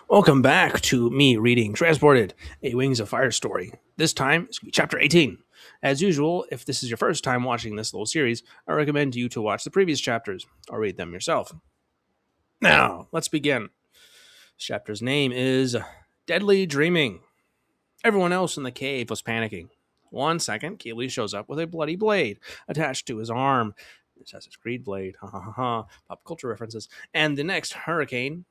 Welcome back to me reading Transported, a Wings of Fire story. This time, it's going to be chapter 18. As usual, if this is your first time watching this little series, I recommend you to watch the previous chapters or read them yourself. Now, let's begin. This chapter's name is Deadly Dreaming. Everyone else in the cave was panicking. 1 second, Keeley shows up with a bloody blade attached to his arm. Assassin's Creed blade, ha ha ha ha, pop culture references. And the next, Hurricane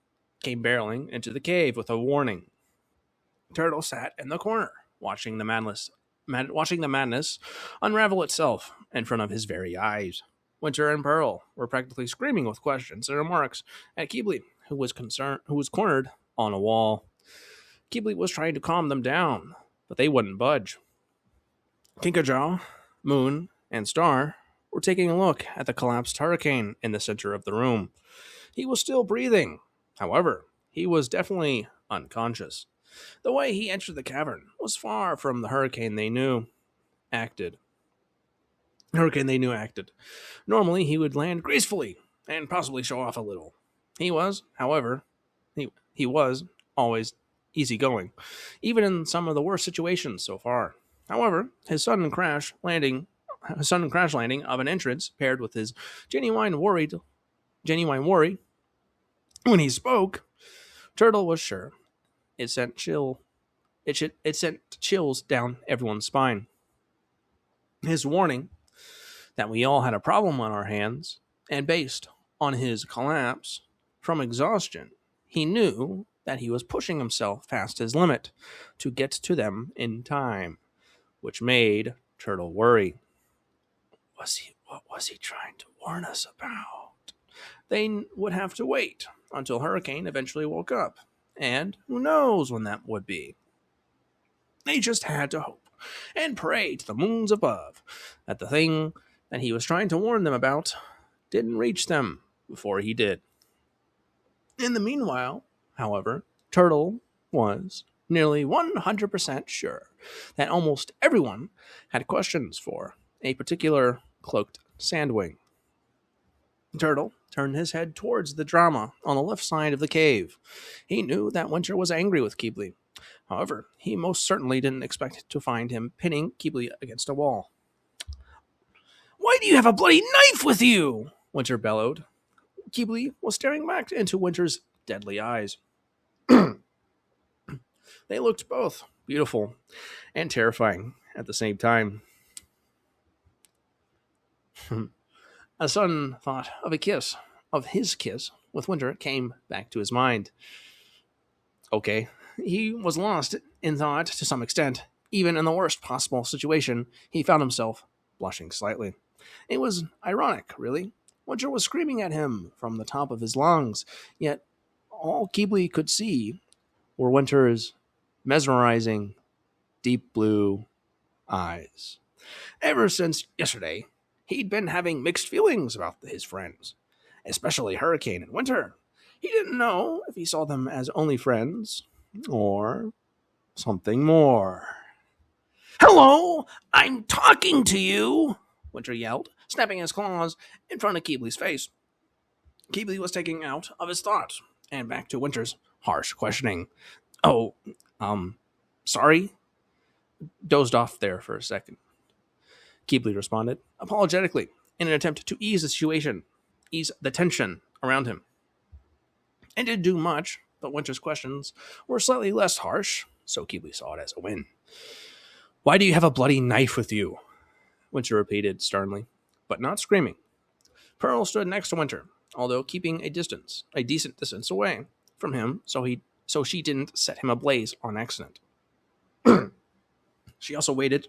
came barreling into the cave with a warning. Turtle sat in the corner, watching the madness unravel itself in front of his very eyes. Winter and Pearl were practically screaming with questions and remarks at Keebley, who was cornered on a wall. Keebley was trying to calm them down, but they wouldn't budge. Kinkajaw, Moon, and Star were taking a look at the collapsed hurricane in the center of the room. He was still breathing. However, he was definitely unconscious. The way he entered the cavern was far from the hurricane they knew acted. Normally, he would land gracefully and possibly show off a little. He was, however, he was always easygoing, even in some of the worst situations so far. However, his sudden crash landing of an entrance paired with his genuine worry when he spoke, Turtle was sure it sent chills down everyone's spine. His warning that we all had a problem on our hands, and based on his collapse from exhaustion, he knew that he was pushing himself past his limit to get to them in time, which made Turtle worry. What was he trying to warn us about? They would have to wait until Hurricane eventually woke up, and who knows when that would be. They just had to hope and pray to the moons above that the thing that he was trying to warn them about didn't reach them before he did. In the meanwhile, however, Turtle was nearly 100% sure that almost everyone had questions for a particular cloaked sandwing. Turtle turned his head towards the drama on the left side of the cave. He knew that Winter was angry with Keebley. However, he most certainly didn't expect to find him pinning Keebley against a wall. "Why do you have a bloody knife with you?" Winter bellowed. Keebley was staring back into Winter's deadly eyes. They looked both beautiful and terrifying at the same time. A sudden thought of his kiss with Winter came back to his mind. Okay, he was lost in thought to some extent. Even in the worst possible situation, he found himself blushing slightly. It was ironic, really. Winter was screaming at him from the top of his lungs, yet all Keebley could see were Winter's mesmerizing, deep blue eyes. Ever since yesterday, he'd been having mixed feelings about his friends, especially Hurricane and Winter. He didn't know if he saw them as only friends or something more. "Hello, I'm talking to you," Winter yelled, snapping his claws in front of Keebley's face. Keebley was taken out of his thoughts and back to Winter's harsh questioning. "Oh, sorry." Dozed off there for a second. Keebley responded apologetically in an attempt to ease the tension around him. It didn't do much, but Winter's questions were slightly less harsh, so Keebley saw it as a win. "Why do you have a bloody knife with you?" Winter repeated sternly, but not screaming. Pearl stood next to Winter, although keeping a decent distance away from him so she didn't set him ablaze on accident. She also awaited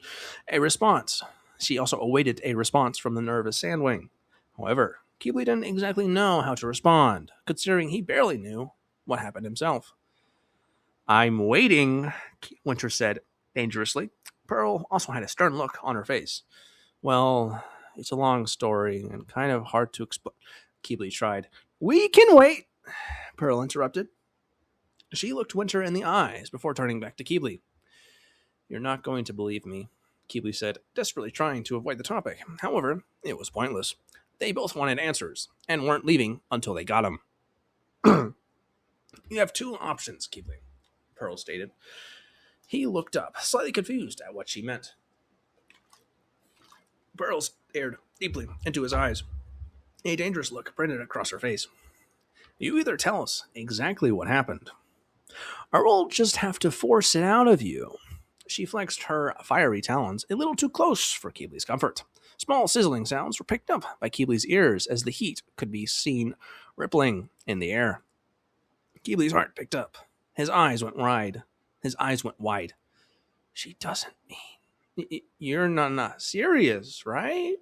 a response from the nervous Sandwing. However, Keebley didn't exactly know how to respond, considering he barely knew what happened himself. "I'm waiting," Winter said dangerously. Pearl also had a stern look on her face. "Well, it's a long story and kind of hard to explain," Keebley tried. "We can wait," Pearl interrupted. She looked Winter in the eyes before turning back to Keebley. "You're not going to believe me," Keebley said, desperately trying to avoid the topic. However, it was pointless. They both wanted answers and weren't leaving until they got them. You have two options, Keebly, Pearl stated. He looked up, slightly confused at what she meant. Pearl stared deeply into his eyes. A dangerous look printed across her face. You either tell us exactly what happened, or we'll just have to force it out of you. She flexed her fiery talons a little too close for Keebly's comfort. Small sizzling sounds were picked up by Keebly's ears as the heat could be seen rippling in the air. Keebly's heart picked up. His eyes went wide. She doesn't mean... You're not serious, right?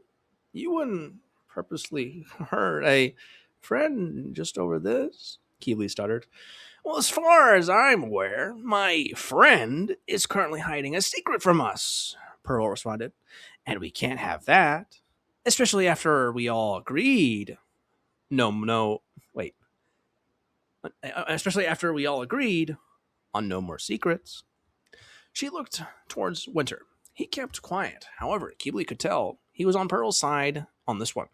You wouldn't purposely hurt a friend just over this? Keebly stuttered. Well, as far as I'm aware, my friend is currently hiding a secret from us, Pearl responded. And we can't have that. Especially after we all agreed. Wait. Especially after we all agreed on no more secrets. She looked towards Winter. He kept quiet. However, Keebly could tell he was on Pearl's side on this one.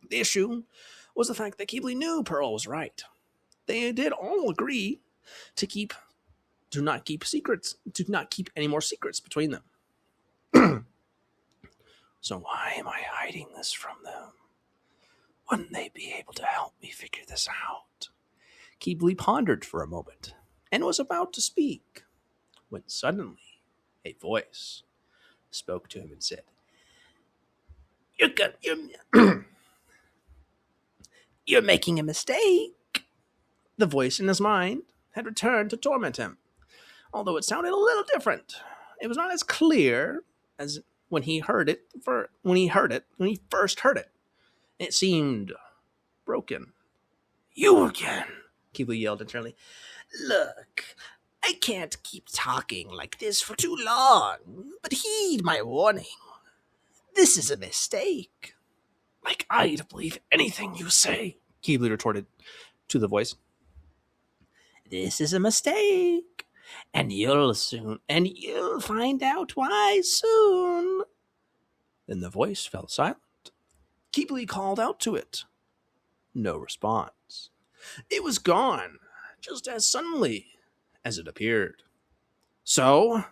The issue was the fact that Keebly knew Pearl was right. They did all agree to not keep any more secrets between them. So why am I hiding this from them? Wouldn't they be able to help me figure this out? Keebly pondered for a moment and was about to speak when suddenly a voice spoke to him and said, You're making a mistake. The voice in his mind had returned to torment him, although it sounded a little different. It was not as clear as when he first heard it. It seemed broken. You again, Keebly yelled internally. Look, I can't keep talking like this for too long, but heed my warning. This is a mistake. Like I'd believe anything you say, Keebly retorted to the voice. This is a mistake, and you'll find out why soon. Then the voice fell silent. Keebly called out to it. No response. It was gone, just as suddenly as it appeared. So,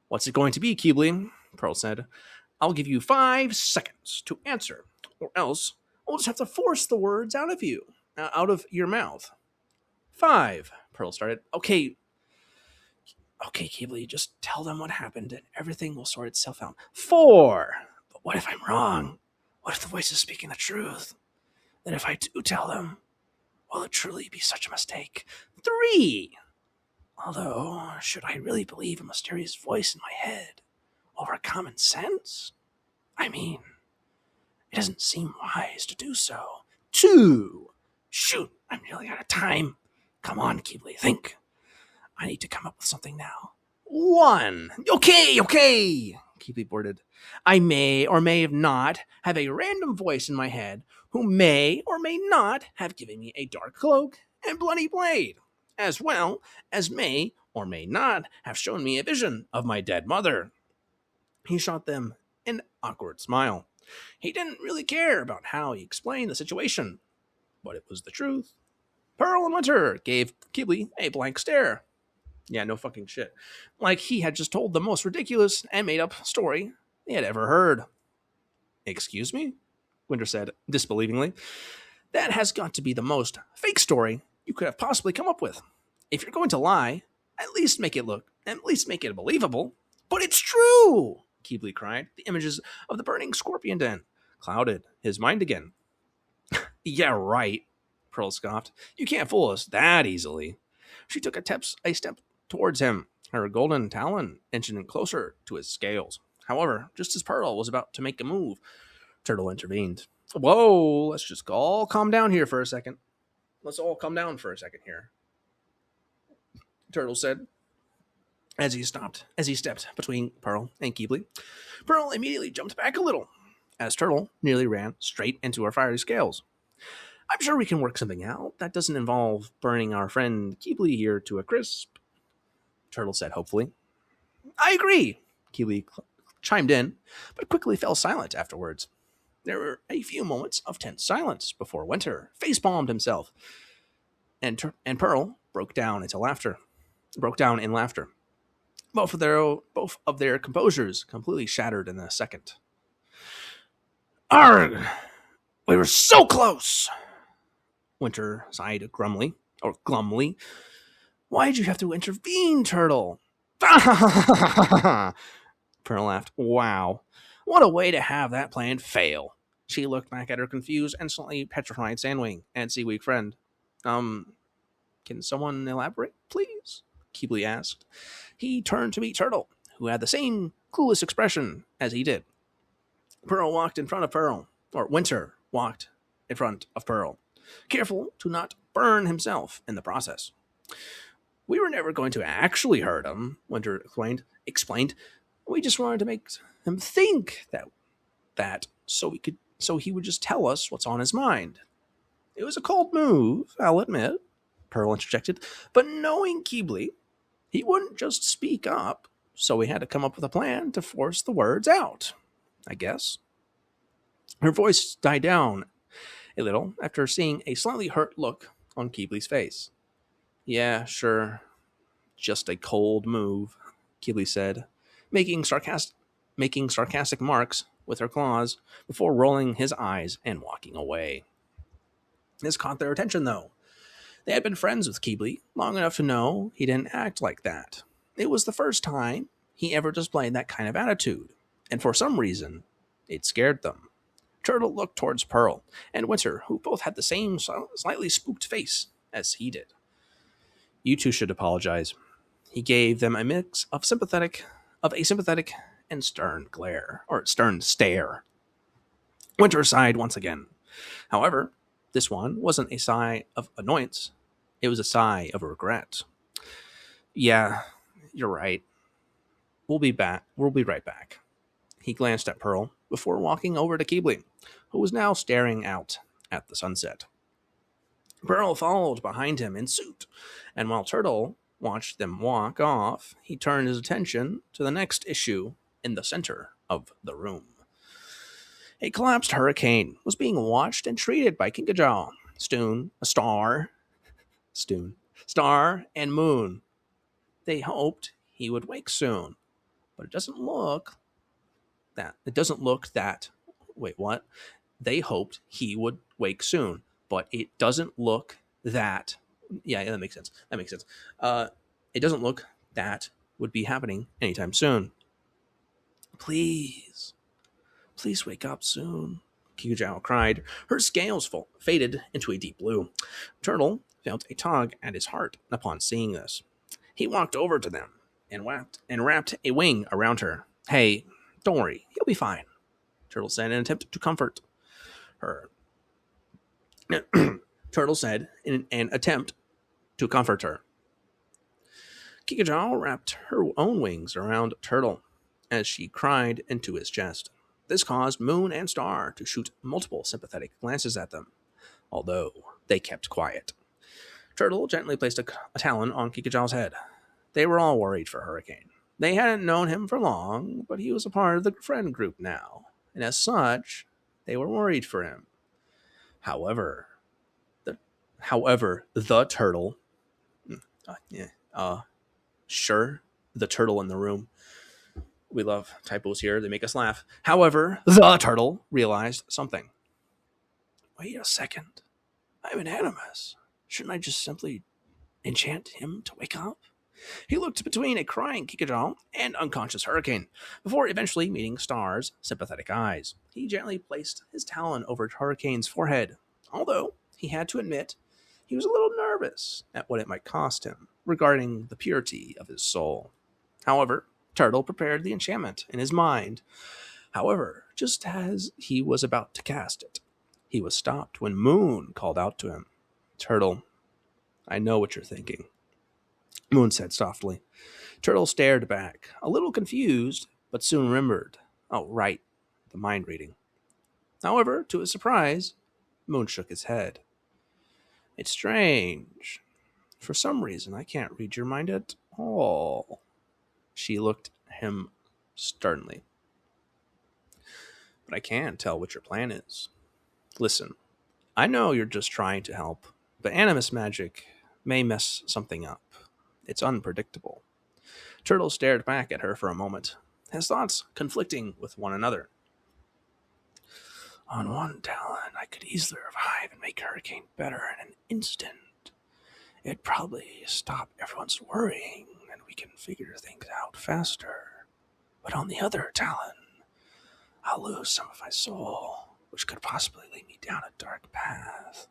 what's it going to be, Keebly? Pearl said. I'll give you 5 seconds to answer, or else I'll just have to force the words out of your mouth. 5, Pearl started. Okay, Keebly, just tell them what happened and everything will sort itself out. 4, but what if I'm wrong? What if the voice is speaking the truth? Then if I do tell them, will it truly be such a mistake? 3, although, should I really believe a mysterious voice in my head over common sense? I mean, it doesn't seem wise to do so. 2, shoot, I'm nearly out of time. Come on, Keebly, think. I need to come up with something now. 1. Okay, Keebly blurted. I may or may not have a random voice in my head who may or may not have given me a dark cloak and bloody blade, as well as may or may not have shown me a vision of my dead mother. He shot them an awkward smile. He didn't really care about how he explained the situation, but it was the truth. Pearl and Winter gave Keebly a blank stare. Yeah, no fucking shit. Like he had just told the most ridiculous and made-up story they had ever heard. Excuse me? Winter said disbelievingly. That has got to be the most fake story you could have possibly come up with. If you're going to lie, at least make it believable. But it's true, Keebly cried. The images of the burning scorpion den clouded his mind again. Yeah, right, Pearl scoffed. You can't fool us that easily. She took a step towards him, her golden talon inching closer to his scales. However, just as Pearl was about to make a move, Turtle intervened. Whoa, let's just all calm down here for a second. Let's all calm down for a second here, Turtle said, as he stepped between Pearl and Keebly. Pearl immediately jumped back a little, as Turtle nearly ran straight into her fiery scales. I'm sure we can work something out that doesn't involve burning our friend Keebly here to a crisp, Turtle said hopefully. I agree, Keebly chimed in, but quickly fell silent afterwards. There were a few moments of tense silence before Winter facepalmed himself. and Pearl broke down in laughter. Both of their composures completely shattered in a second. Arg! We were so close! Winter sighed glumly. Why'd you have to intervene, Turtle? Pearl laughed. Wow. What a way to have that plan fail. She looked back at her confused and slightly petrified Sandwing and Seaweed friend. Can someone elaborate, please? Keebley asked. He turned to meet Turtle, who had the same clueless expression as he did. Pearl walked in front of Pearl, or Winter walked in front of Pearl, careful to not burn himself in the process. We were never going to actually hurt him, Winter explained. We just wanted to make him think that so he would just tell us what's on his mind. It was a cold move, I'll admit, Pearl interjected, but knowing Keebley, he wouldn't just speak up, so we had to come up with a plan to force the words out, I guess. Her voice died down a little after seeing a slightly hurt look on Keebley's face. Yeah, sure. Just a cold move, Keebley said, making sarcastic marks with her claws before rolling his eyes and walking away. This caught their attention, though. They had been friends with Keebley long enough to know he didn't act like that. It was the first time he ever displayed that kind of attitude, and for some reason, it scared them. Turtle looked towards Pearl and Winter, who both had the same slightly spooked face as he did. You two should apologize. He gave them a mix of a sympathetic and stern stare. Winter sighed once again. However, this one wasn't a sigh of annoyance. It was a sigh of regret. Yeah, you're right. We'll be right back. He glanced at Pearl before walking over to Keebley, who was now staring out at the sunset. Pearl followed behind him in suit, and while Turtle watched them walk off, he turned his attention to the next issue in the center of the room. A collapsed hurricane was being watched and treated by Kinkajaw, Star, and Moon. They hoped he would wake soon, but it doesn't look that. Wait, what? They hoped he would wake soon, but it doesn't look that. Yeah, that makes sense. It doesn't look that would be happening anytime soon. Please wake up soon, Kikujiao cried. Her scales faded into a deep blue. Turtle felt a tug at his heart upon seeing this. He walked over to them and wrapped a wing around her. Hey, don't worry, he'll be fine, Turtle said in an attempt to comfort her. Turtle said in an attempt to comfort her. Kikujiao wrapped her own wings around Turtle as she cried into his chest. This caused Moon and Star to shoot multiple sympathetic glances at them, although they kept quiet. Turtle gently placed a talon on Kikujiao's head. They were all worried for Hurricane. They hadn't known him for long, but he was a part of the friend group now, and as such, they were worried for him. However, the turtle, the turtle in the room. We love typos here. They make us laugh. However, the turtle realized something. Wait a second. I'm an animus. Shouldn't I just simply enchant him to wake up? He looked between a crying Kikujiao and unconscious Hurricane, before eventually meeting Star's sympathetic eyes. He gently placed his talon over Hurricane's forehead, although he had to admit he was a little nervous at what it might cost him regarding the purity of his soul. However, Turtle prepared the enchantment in his mind. However, just as he was about to cast it, he was stopped when Moon called out to him. Turtle, I know what you're thinking, Moon said softly. Turtle stared back, a little confused, but soon remembered. Oh, right, the mind reading. However, to his surprise, Moon shook his head. It's strange. For some reason, I can't read your mind at all. She looked at him sternly. But I can tell what your plan is. Listen, I know you're just trying to help, but animus magic may mess something up. It's unpredictable. Turtle stared back at her for a moment, his thoughts conflicting with one another. On one talon, I could easily revive and make Hurricane better in an instant. It'd probably stop everyone's worrying, and we can figure things out faster. But on the other talon, I'll lose some of my soul, which could possibly lead me down a dark path.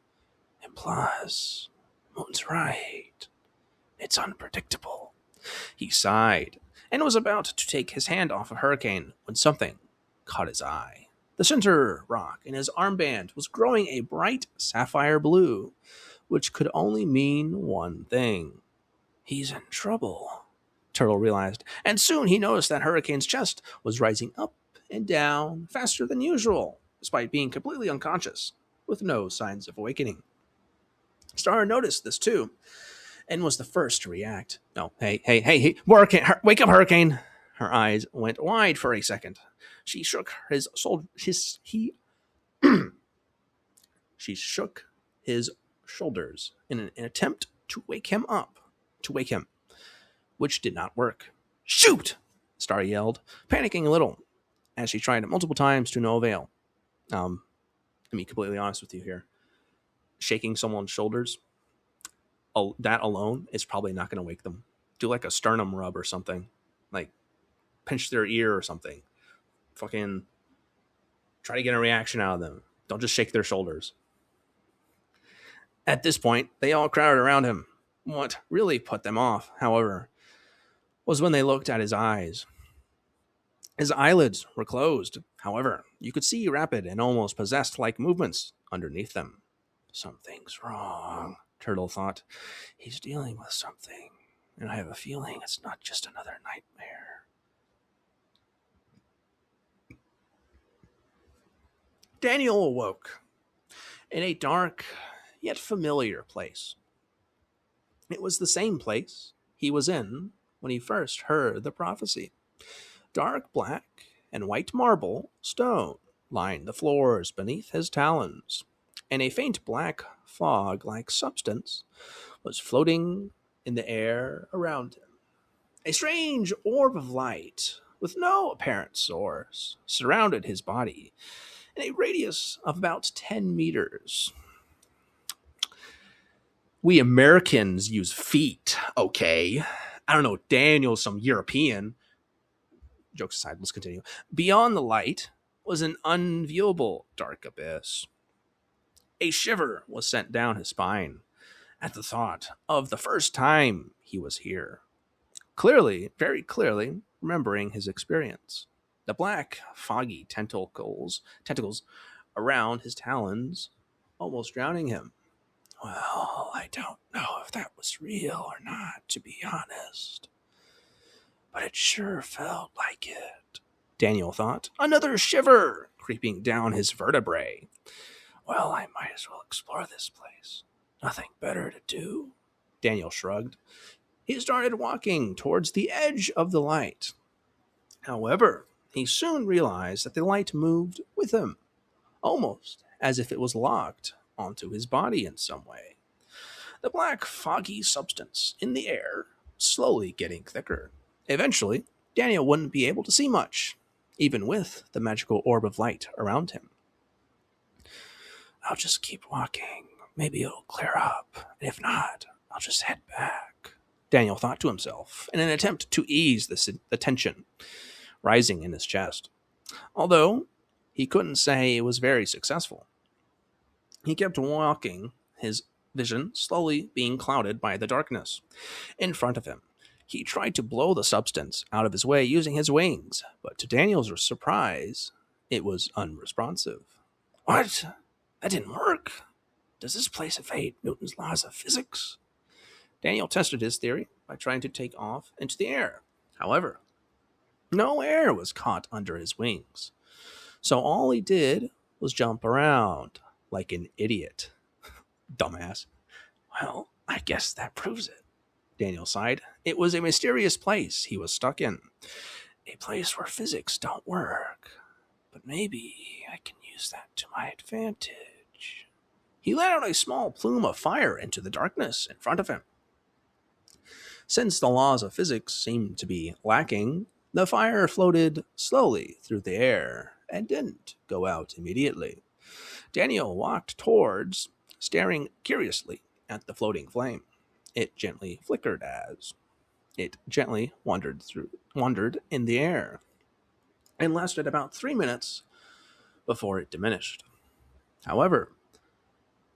And plus, Moon's right. It's unpredictable. He sighed and was about to take his hand off of Hurricane when something caught his eye. The center rock in his armband was growing a bright sapphire blue, which could only mean one thing. He's in trouble, Turtle realized, and soon he noticed that Hurricane's chest was rising up and down faster than usual, despite being completely unconscious, with no signs of awakening. Star noticed this too, and was the first to react. No, hey, wake up, Hurricane! Her eyes went wide for a second. She shook she shook his shoulders in an attempt to wake him, which did not work. Shoot! Star yelled, panicking a little, as she tried it multiple times to no avail. Let me be completely honest with you here. Shaking someone's shoulders, that alone is probably not going to wake them. Do like a sternum rub or something. Like pinch their ear or something. Fucking try to get a reaction out of them. Don't just shake their shoulders. At this point, they all crowded around him. What really put them off, however, was when they looked at his eyes. His eyelids were closed. However, you could see rapid and almost possessed-like movements underneath them. Something's wrong, Turtle thought. He's dealing with something, and I have a feeling it's not just another nightmare. Daniel awoke in a dark yet familiar place. It was the same place he was in when he first heard the prophecy. Dark black and white marble stone lined the floors beneath his talons, and a faint black fog-like substance was floating in the air around him. A strange orb of light, with no apparent source, surrounded his body in a radius of about 10 meters. We Americans use feet, okay? I don't know, Daniel's some European. Jokes aside, let's continue. Beyond the light was an unviewable dark abyss. A shiver was sent down his spine at the thought of the first time he was here. Clearly, very clearly, remembering his experience. The black, foggy tentacles around his talons, almost drowning him. Well, I don't know if that was real or not, to be honest. But it sure felt like it, Daniel thought. Another shiver creeping down his vertebrae. Well, I might as well explore this place. Nothing better to do? Daniel shrugged. He started walking towards the edge of the light. However, he soon realized that the light moved with him, almost as if it was locked onto his body in some way. The black, foggy substance in the air slowly getting thicker. Eventually, Daniel wouldn't be able to see much, even with the magical orb of light around him. I'll just keep walking. Maybe it'll clear up. And if not, I'll just head back, Daniel thought to himself, in an attempt to ease the tension rising in his chest. Although he couldn't say it was very successful. He kept walking, his vision slowly being clouded by the darkness in front of him. He tried to blow the substance out of his way using his wings, but to Daniel's surprise, it was unresponsive. What? That didn't work. Does this place evade Newton's laws of physics? Daniel tested his theory by trying to take off into the air. However, no air was caught under his wings. So all he did was jump around like an idiot. Dumbass. Well, I guess that proves it, Daniel sighed. It was a mysterious place he was stuck in. A place where physics don't work. But maybe I can use that to my advantage. he let out a small plume of fire into the darkness in front of him. Since the laws of physics seemed to be lacking, the fire floated slowly through the air and didn't go out immediately. Daniel walked towards, staring curiously at the floating flame. It gently flickered as it gently wandered in the air, and lasted about 3 minutes before it diminished. However,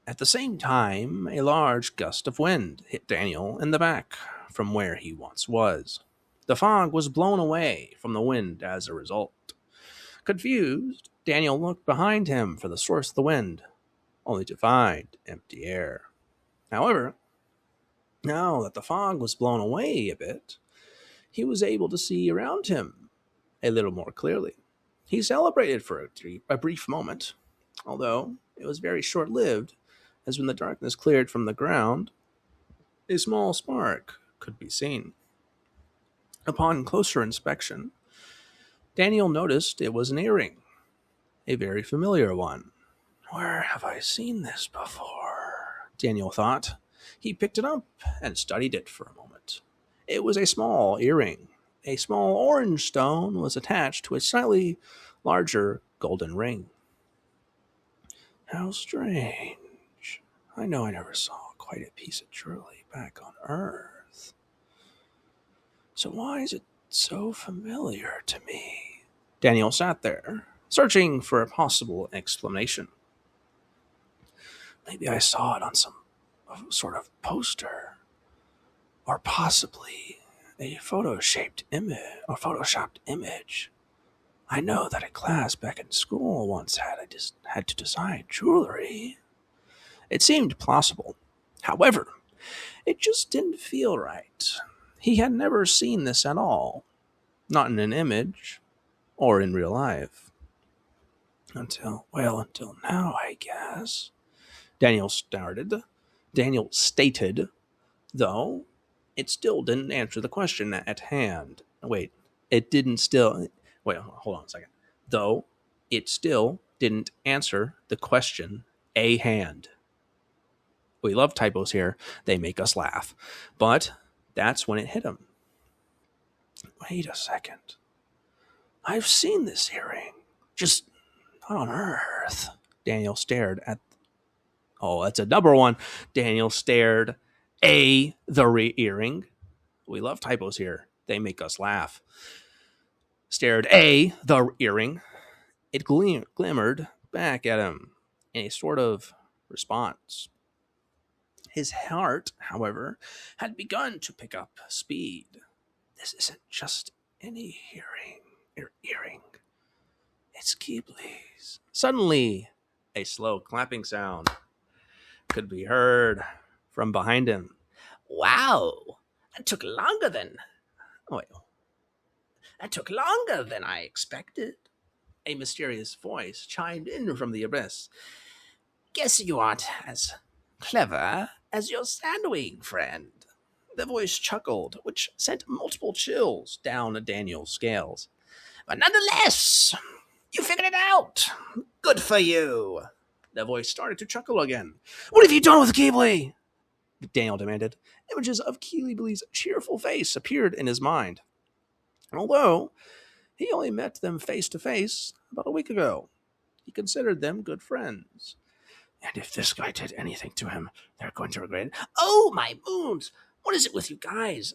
at the same time, a large gust of wind hit Daniel in the back from where he once was. The fog was blown away from the wind as a result. Confused, Daniel looked behind him for the source of the wind, only to find empty air. However, now that the fog was blown away a bit, he was able to see around him a little more clearly. He celebrated for a brief moment, although it was very short-lived, as when the darkness cleared from the ground, a small spark could be seen. Upon closer inspection, Daniel noticed it was an earring, a very familiar one. Where have I seen this before? Daniel thought. He picked it up and studied it for a moment. It was a small earring. A small orange stone was attached to a slightly larger golden ring. How strange. I know I never saw quite a piece of jewelry back on Earth. So why is it so familiar to me? Daniel sat there, searching for a possible explanation. Maybe I saw it on some sort of poster, or possibly a photoshopped image. I know that a class back in school once had to design jewelry. It seemed plausible. However, it just didn't feel right. He had never seen this at all, not in an image or in real life. Until now, I guess. Daniel stated, though it still didn't answer the question at hand. Hold on a second. Though it still didn't answer the question a hand. We love typos here. They make us laugh. But that's when it hit him. Wait a second. I've seen this earring. Just not on Earth. Daniel stared at... Oh, that's a number one. Daniel stared the earring. We love typos here. They make us laugh. Stared the earring. It glimmered back at him in a sort of response. His heart, however, had begun to pick up speed. This isn't just any earring. It's Ghiblis. Suddenly, a slow clapping sound could be heard from behind him. Wow, that took longer than I expected. A mysterious voice chimed in from the abyss. Guess you aren't as clever as your sandwing friend. The voice chuckled, which sent multiple chills down Daniel's scales. But nonetheless, you figured it out. Good for you. The voice started to chuckle again. What have you done with Ghibli? Daniel demanded. Images of Ghiblis' cheerful face appeared in his mind. Although he only met them face to face about a week ago, he considered them good friends. And if this guy did anything to him, they're going to regret it. Oh, my moons! What is it with you guys?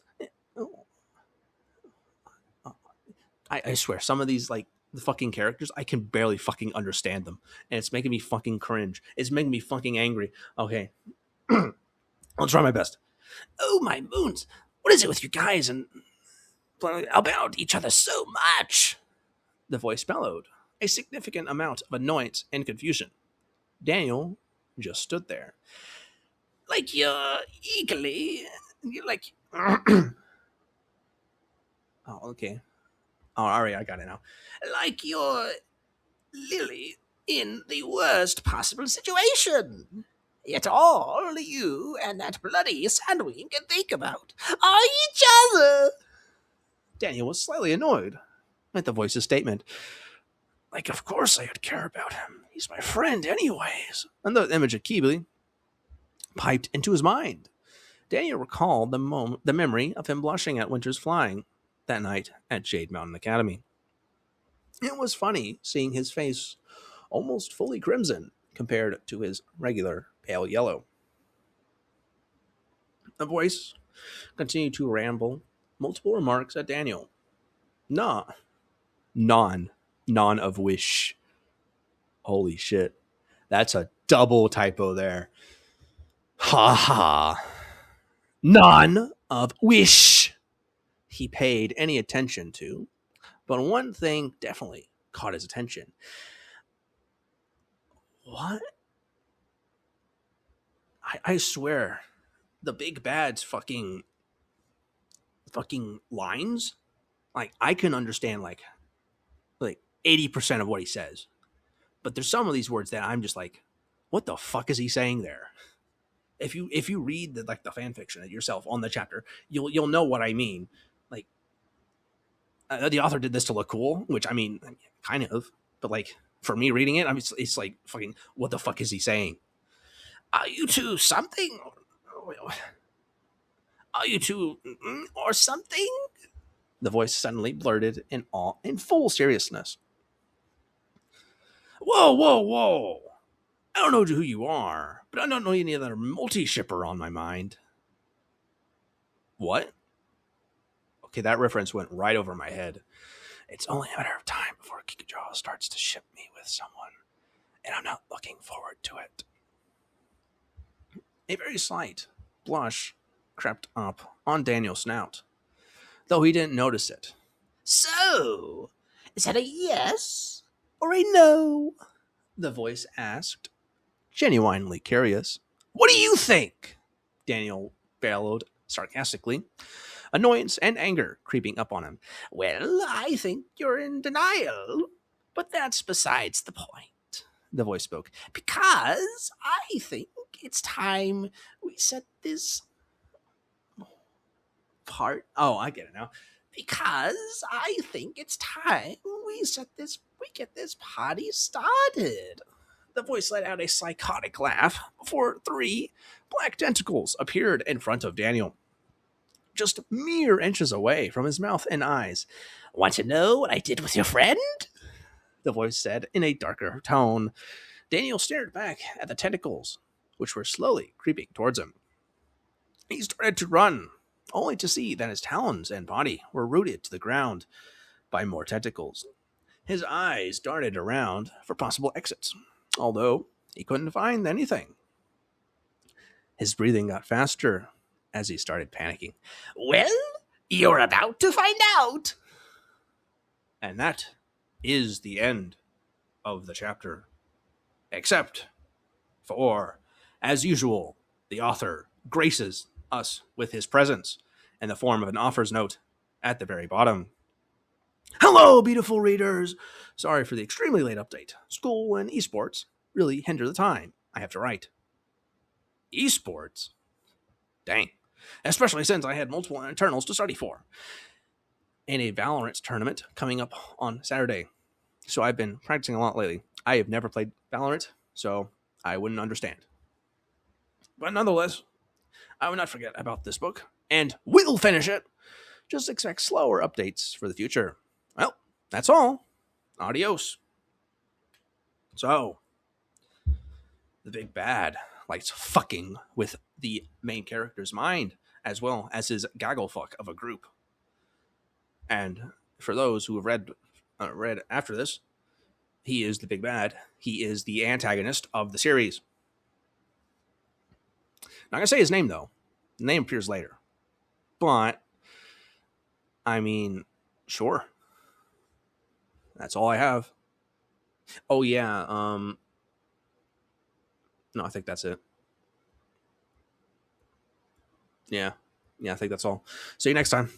I swear, some of these, the fucking characters, I can barely fucking understand them. And it's making me fucking cringe. It's making me fucking angry. Okay. I'll try my best. Oh, my moons! What is it with you guys and about each other so much? The voice bellowed, a significant amount of annoyance and confusion. Daniel just stood there. Like you're eagerly... You're like... Oh, okay. Oh, all right, I got it now. Like you're Lily in the worst possible situation. Yet all you and that bloody Sandwing can think about are each other. Daniel was slightly annoyed at the voice's statement. Like, of course I'd care about him. He's my friend, anyways. And the image of Keebly piped into his mind. Daniel recalled the memory of him blushing at Winter's flying that night at Jade Mountain Academy. It was funny seeing his face almost fully crimson compared to his regular pale yellow. The voice continued to ramble multiple remarks at Daniel. Nah. Non of wish. Holy shit. That's a double typo there. Ha ha. None of wish he paid any attention to, but one thing definitely caught his attention. What? I swear, the big bad's fucking lines, like I can understand like 80% of what he says, but there's some of these words that I'm just like, what the fuck is he saying there? If you read the fan fiction yourself on the chapter, you'll know what I mean. Like, the author did this to look cool, which I mean, kind of, but like for me reading it, it's like fucking, what the fuck is he saying? Are you two something? Are you two or something? The voice suddenly blurted in full seriousness. Whoa. I don't know who you are, but I don't know any other multi-shipper on my mind. What? Okay, that reference went right over my head. It's only a matter of time before Kikujawa starts to ship me with someone, and I'm not looking forward to it. A very slight blush crept up on Daniel's snout, though he didn't notice it. So, is that a yes or a no? The voice asked, genuinely curious. What do you think? Daniel bellowed sarcastically, annoyance and anger creeping up on him. Well, I think you're in denial, but that's besides the point, the voice spoke, because I think it's time we set this part. Oh, I get it now. Because I think it's time we get this party started. The voice let out a psychotic laugh before 3 black tentacles appeared in front of Daniel, just mere inches away from his mouth and eyes. Want to know what I did with your friend? The voice said in a darker tone. Daniel stared back at the tentacles, which were slowly creeping towards him. He started to run, only to see that his talons and body were rooted to the ground by more tentacles. His eyes darted around for possible exits, although he couldn't find anything. His breathing got faster as he started panicking. Well, you're about to find out. And that is the end of the chapter. Except for, as usual, the author graces us with his presence in the form of an author's note at the very bottom. Hello, beautiful readers. Sorry for the extremely late update. School and esports really hinder the time I have to write. Esports? Dang. Especially since I had multiple internals to study for. And a Valorant tournament coming up on Saturday. So I've been practicing a lot lately. I have never played Valorant, so I wouldn't understand. But nonetheless, I will not forget about this book, and will finish it. Just expect slower updates for the future. Well, that's all. Adios. So, the big bad likes fucking with the main character's mind, as well as his gaggle fuck of a group. And for those who have read after this, he is the big bad. He is the antagonist of the series. Not gonna say his name though. The name appears later. But I mean, sure. That's all I have. Oh yeah, no, I think that's it. Yeah, I think that's all. See you next time.